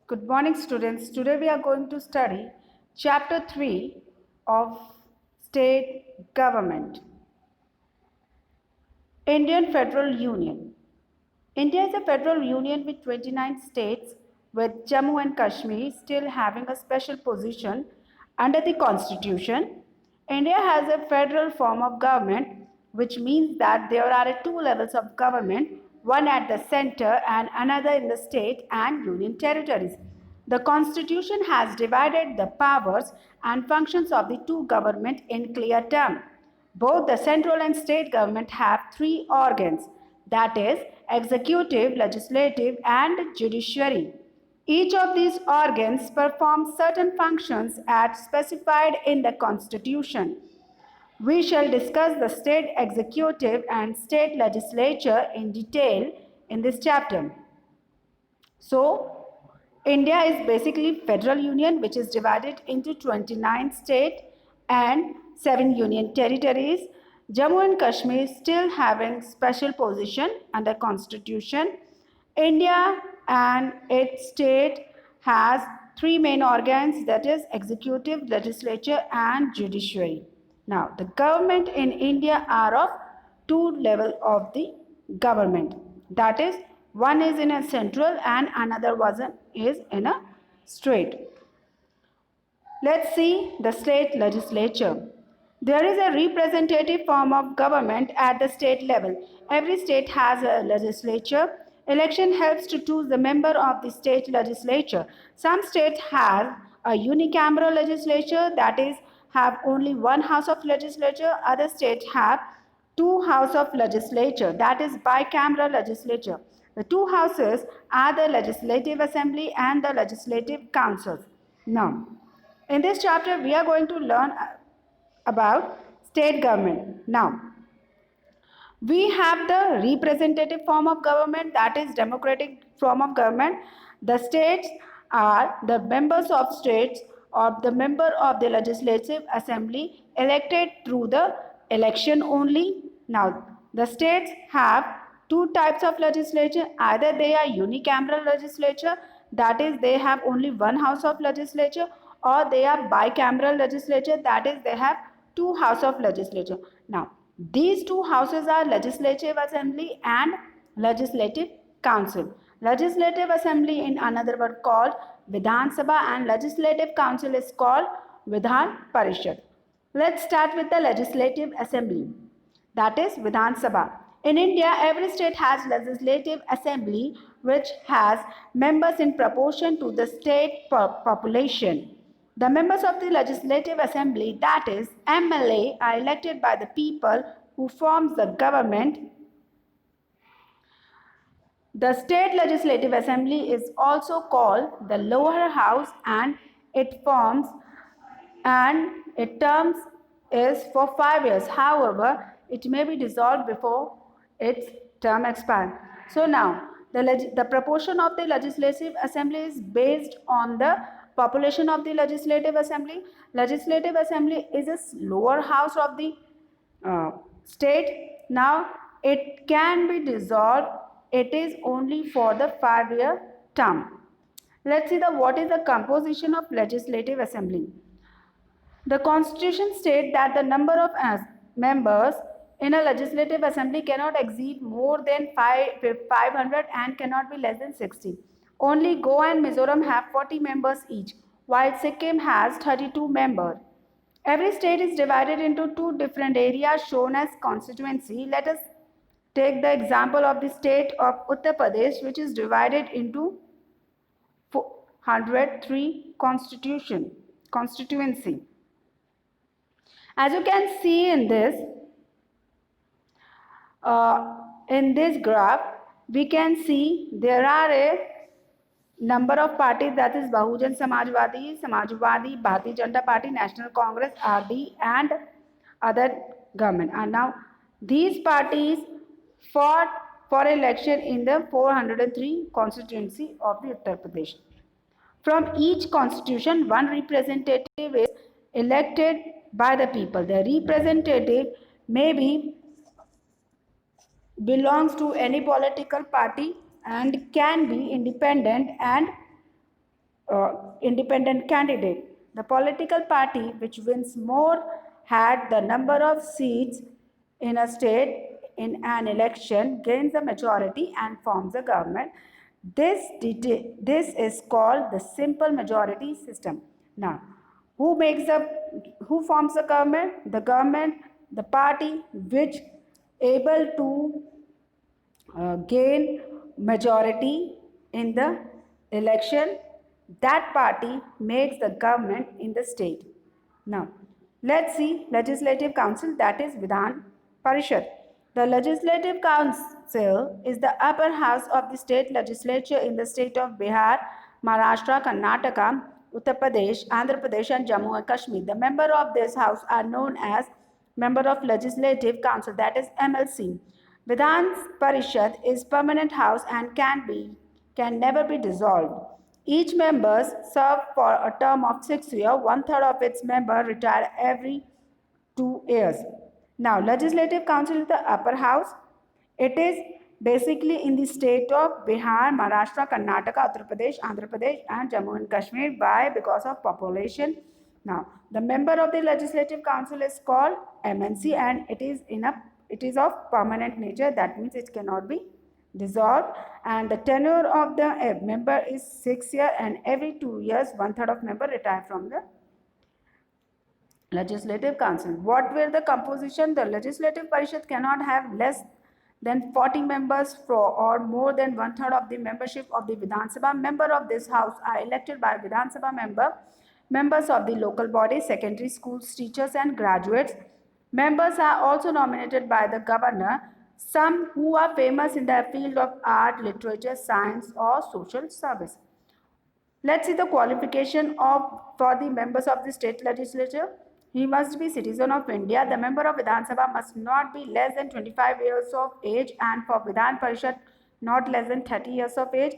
Good morning, students. Today we are going to study Chapter 3 of State Government. Indian Federal Union. India is a federal union with 29 states, with Jammu and Kashmir still having a special position under the Constitution. India has a federal form of government, which means that there are two levels of government, one at the center and another in the state and union territories. The Constitution has divided the powers and functions of the two governments in clear terms. Both the central and state government have three organs, that is, executive, legislative, and judiciary. Each of these organs performs certain functions as specified in the Constitution. We shall discuss the state executive and state legislature in detail in this chapter. So, India is basically federal union which is divided into 29 states and 7 union territories. Jammu and Kashmir still having special position under constitution. India and its state has three main organs, that is executive, legislature and judiciary. Now the government in India are of two level of the government, that is one is in a central and another one is in a state. Let's see the state legislature. There is a representative form of government at the state level. Every state has a legislature. Election helps to choose the member of the state legislature. Some states have a unicameral legislature, that is, have only one house of legislature. Other states have two houses of legislature, that is bicameral legislature. The two houses are the legislative assembly and the legislative councils. Now, in this chapter, we are going to learn about state government. Now, we have the representative form of government, that is democratic form of government. The states are the members of states or the member of the legislative assembly elected through the election only. Now, the states have two types of legislature. Either they are unicameral legislature, that is they have only one house of legislature, or they are bicameral legislature, that is they have two house of legislature. Now, these two houses are legislative assembly and legislative council. Legislative assembly in another word called Vidhan Sabha and legislative council is called Vidhan Parishad. Let's start with the legislative assembly, that is Vidhan Sabha. In India, every state has legislative assembly which has members in proportion to the state population. The members of the legislative assembly, that is MLA, are elected by the people who forms the government. The state legislative assembly is also called the lower house and its terms is for 5 years. However, it may be dissolved before its term expires. So now, the proportion of the legislative assembly is based on the population of the legislative assembly. Legislative assembly is a lower house of the state. Now, it can be dissolved. It is only for the 5-year term. Let's see what is the composition of legislative assembly. The Constitution states that the number of members in a legislative assembly cannot exceed more than 500 and cannot be less than 60. Only Goa and Mizoram have 40 members each, while Sikkim has 32 members. Every state is divided into two different areas shown as constituency. Let us take the example of the state of Uttar Pradesh, which is divided into 103 constituency. As you can see in this graph, we can see there are a number of parties, that is Bahujan Samajwadi, Bharatiya Janata Party, National Congress, RD and other government. And now these parties fought for election in the 403 constituency of the Uttar Pradesh. From each constitution, one representative is elected by the people. The representative may belongs to any political party and can be independent and independent candidate. The political party which wins more had the number of seats in a state in an election gains the majority and forms a government. This is called the simple majority system. Now, who forms the government? The government, the party which able to gain majority in the election, that party makes the government in the state. Now, let's see Legislative Council, that is Vidhan Parishad. The Legislative Council is the upper house of the state legislature in the state of Bihar, Maharashtra, Karnataka, Uttar Pradesh, Andhra Pradesh and Jammu and Kashmir. The member of this house are known as Member of Legislative Council, that is MLC. Vidhan Parishad is permanent house and can never be dissolved. Each members serve for a term of 6 years. One-third of its members retire every 2 years. Now, Legislative Council is the upper house. It is basically in the state of Bihar, Maharashtra, Karnataka, Uttar Pradesh, Andhra Pradesh and Jammu and Kashmir. Why? Because of population. Now, the member of the Legislative Council is called MNC and it is of permanent nature. That means it cannot be dissolved, and the tenure of the member is 6 years, and every 2 years one-third of member retire from the Legislative Council. What were the composition? The Legislative Parishad cannot have less than 40 members or more than one-third of the membership of the Vidhan Sabha. Member of this house are elected by Vidhan Sabha members of the local body, secondary schools, teachers and graduates. Members are also nominated by the governor, some who are famous in the field of art, literature, science or social service. Let's see the qualification for the members of the state legislature. He must be citizen of India. The member of Vidhan Sabha must not be less than 25 years of age, and for Vidhan Parishad not less than 30 years of age.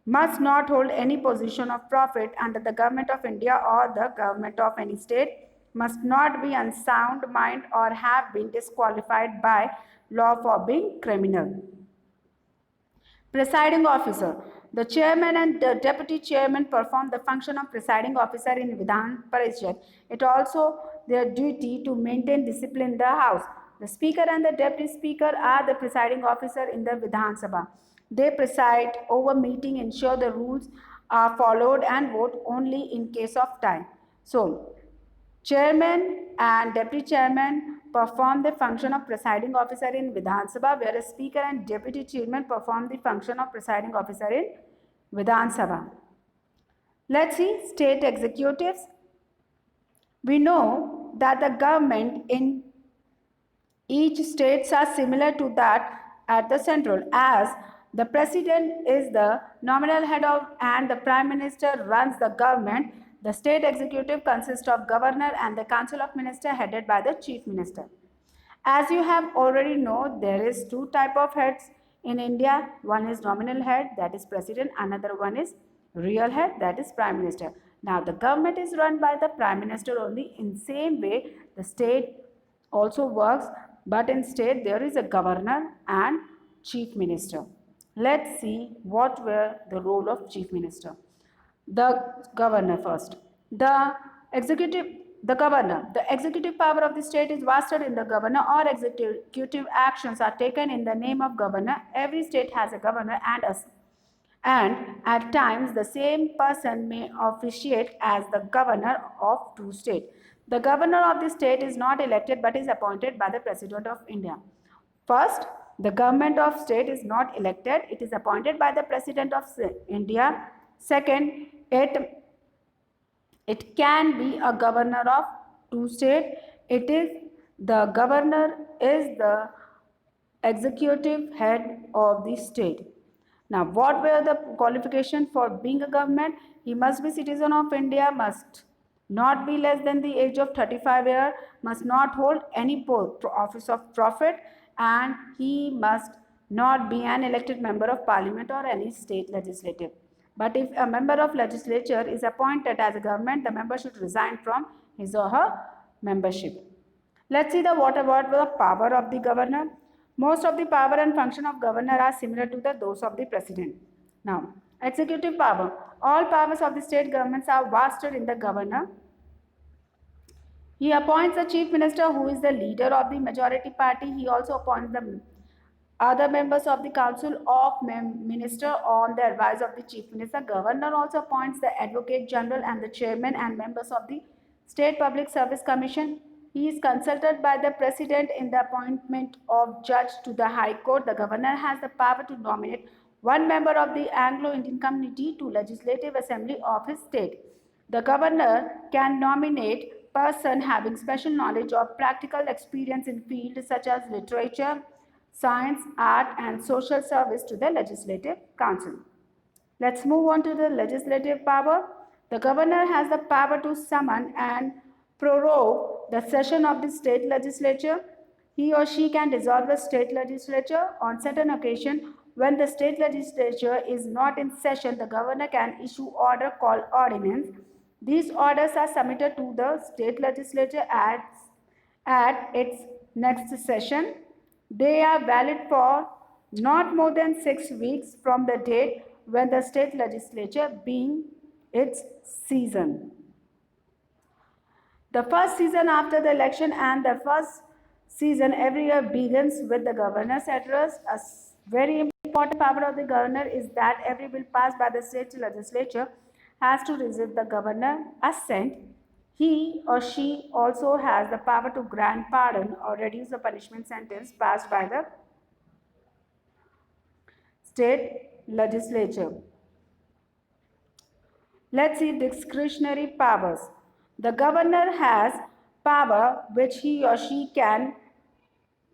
Must not hold any position of profit under the government of India or the government of any state. Must not be unsound mind or have been disqualified by law for being criminal. Presiding officer. The chairman and the deputy chairman perform the function of presiding officer in Vidhan Parishad. It also their duty to maintain discipline in the house. The speaker and the deputy speaker are the presiding officer in the Vidhan Sabha. They preside over meeting, ensure the rules are followed and vote only in case of time. So, chairman and deputy chairman perform the function of presiding officer in Vidhan Sabha, whereas speaker and deputy chairman perform the function of presiding officer in Vidhan Sabha. Let's see state executives. We know that the government in each states are similar to that at the central, as the president is the nominal head of and the prime minister runs the government. The state executive consists of governor and the council of ministers headed by the chief minister. As you have already know, there is two type of heads in India. One is nominal head, that is president. Another one is real head, that is prime minister. Now the government is run by the prime minister only. In same way, the state also works, but in state there is a governor and chief minister. Let's see what were the role of chief minister. The governor first. The governor. The executive power of the state is vested in the governor. Or executive actions are taken in the name of governor. Every state has a governor and at times the same person may officiate as the governor of two states. The governor of the state is not elected but is appointed by the President of India. First, the government of state is not elected, it is appointed by the President of India. Second, it can be a governor of two states. The governor is the executive head of the state. Now, what were the qualifications for being a government? He must be citizen of India, must not be less than the age of 35 years, must not hold any office of profit, and he must not be an elected member of parliament or any state legislative. But if a member of legislature is appointed as a government, the member should resign from his or her membership. Let's see what about the power of the governor. Most of the power and function of governor are similar to those of the president. Now, Executive power. All powers of the state governments are vested in the governor. He appoints the chief minister, who is the leader of the majority party. He also appoints the other members of the council of minister on the advice of the chief minister. Governor also appoints the advocate general and the chairman and members of the state public service commission. He is consulted by the president in the appointment of judge to the high court. The governor has the power to nominate one member of the Anglo-Indian community to legislative assembly of his state. The governor can nominate person having special knowledge or practical experience in fields such as literature, science, art, and social service to the Legislative Council. Let's move on to the legislative power. The governor has the power to summon and prorogue the session of the state legislature. He or she can dissolve the state legislature on certain occasion. When the state legislature is not in session, the governor can issue order called ordinance. These orders are submitted to the state legislature at its next session. They are valid for not more than 6 weeks from the date when the state legislature being its season. The first season after the election and the first season every year begins with the governor's address. A very important power of the governor is that every bill passed by the state legislature has to receive the governor's assent. He or she also has the power to grant pardon or reduce the punishment sentence passed by the state legislature. Let's see discretionary powers. The governor has power which he or she can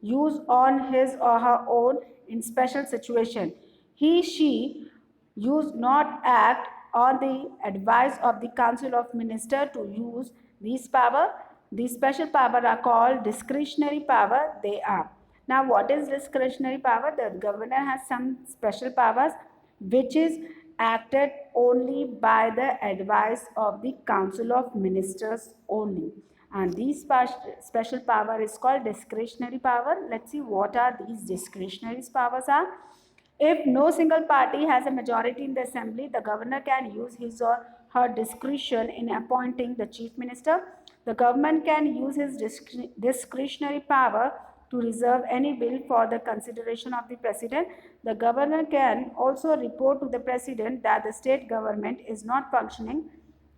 use on his or her own in special situation. She use not act on the advice of the council of minister to use these power. These special power are called discretionary power. They are. Now, what is discretionary power? The governor has some special powers which is acted only by the advice of the council of ministers only. And these special power is called discretionary power. Let's see what are these discretionary powers are. If no single party has a majority in the assembly, the governor can use his or her discretion in appointing the chief minister. The government can use his discretionary power to reserve any bill for the consideration of the president. The governor can also report to the president that the state government is not functioning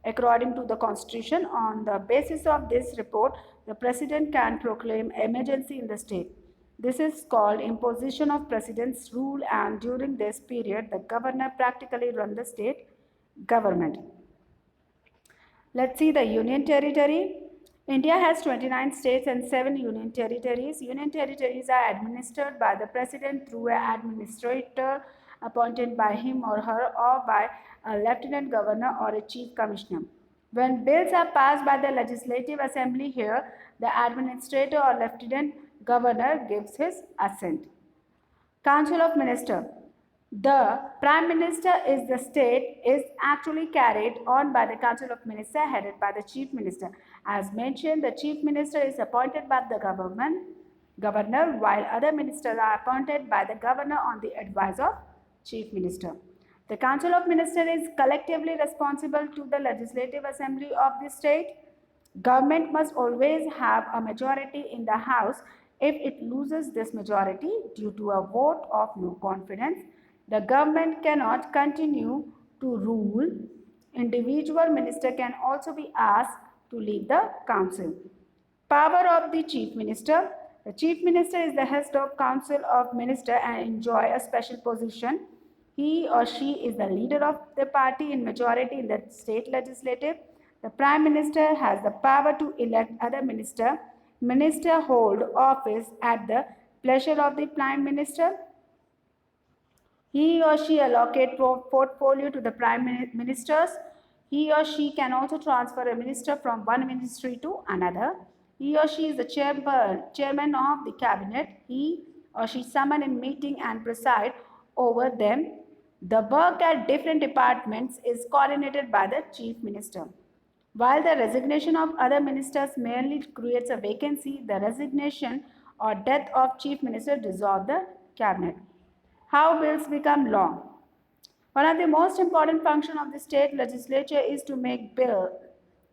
according to the constitution. On the basis of this report, the president can proclaim emergency in the state. This is called imposition of president's rule, and during this period, the governor practically runs the state government. Let's see the union territory. India has 29 states and 7 union territories. Union territories are administered by the president through an administrator appointed by him or her or by a lieutenant governor or a chief commissioner. When bills are passed by the legislative assembly here, the administrator or lieutenant governor gives his assent. Council of Minister. The Prime Minister is the state is actually carried on by the Council of Minister headed by the Chief Minister. As mentioned, the Chief Minister is appointed by the governor, while other ministers are appointed by the governor on the advice of Chief Minister. The Council of Ministers is collectively responsible to the Legislative Assembly of the state. Government must always have a majority in the House. If it loses this majority due to a vote of no confidence, the government cannot continue to rule. Individual minister can also be asked to leave the council. Power of the chief minister. The chief minister is the head of council of minister and enjoy a special position. He or she is the leader of the party in majority in the state legislative. The prime minister has the power to elect other minister. Minister hold office at the pleasure of the prime minister. He or she allocate portfolio to the prime ministers. He or she can also transfer a minister from one ministry to another. He or she is the chairman of the cabinet. He or she summon in meeting and preside over them. The work at different departments is coordinated by the chief minister. While the resignation of other ministers merely creates a vacancy, the resignation or death of chief minister dissolve the cabinet. How bills become law? One of the most important functions of the state legislature is to make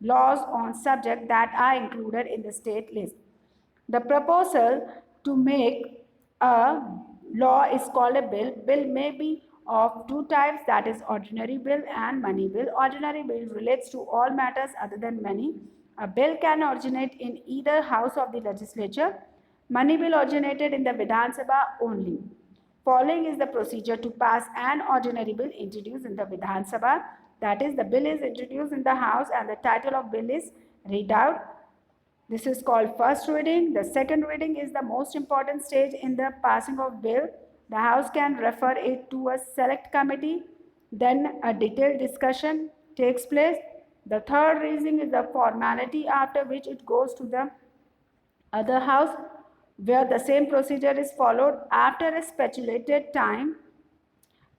laws on subjects that are included in the state list. The proposal to make a law is called a bill. Bill may be of two types, that is ordinary bill and money bill. Ordinary bill relates to all matters other than money. A bill can originate in either house of the legislature. Money bill originated in the Vidhan Sabha only. Following is the procedure to pass an ordinary bill introduced in the Vidhan Sabha. That is, the bill is introduced in the House and the title of bill is read out. This is called first reading. The second reading is the most important stage in the passing of bill. The House can refer it to a select committee. Then a detailed discussion takes place. The third reading is the formality after which it goes to the other house where the same procedure is followed. After a stipulated time,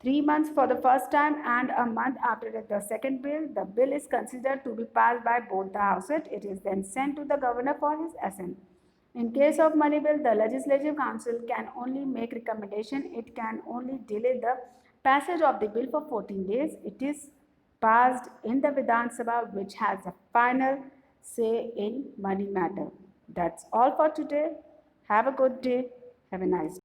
3 months for the first time and a month after the second bill, the bill is considered to be passed by both the houses. It is then sent to the governor for his assent. In case of money bill, the legislative council can only make recommendation. It can only delay the passage of the bill for 14 days. It is passed in the Vidhan Sabha, which has a final say in money matter. That's all for today. Have a good day. Have a nice day.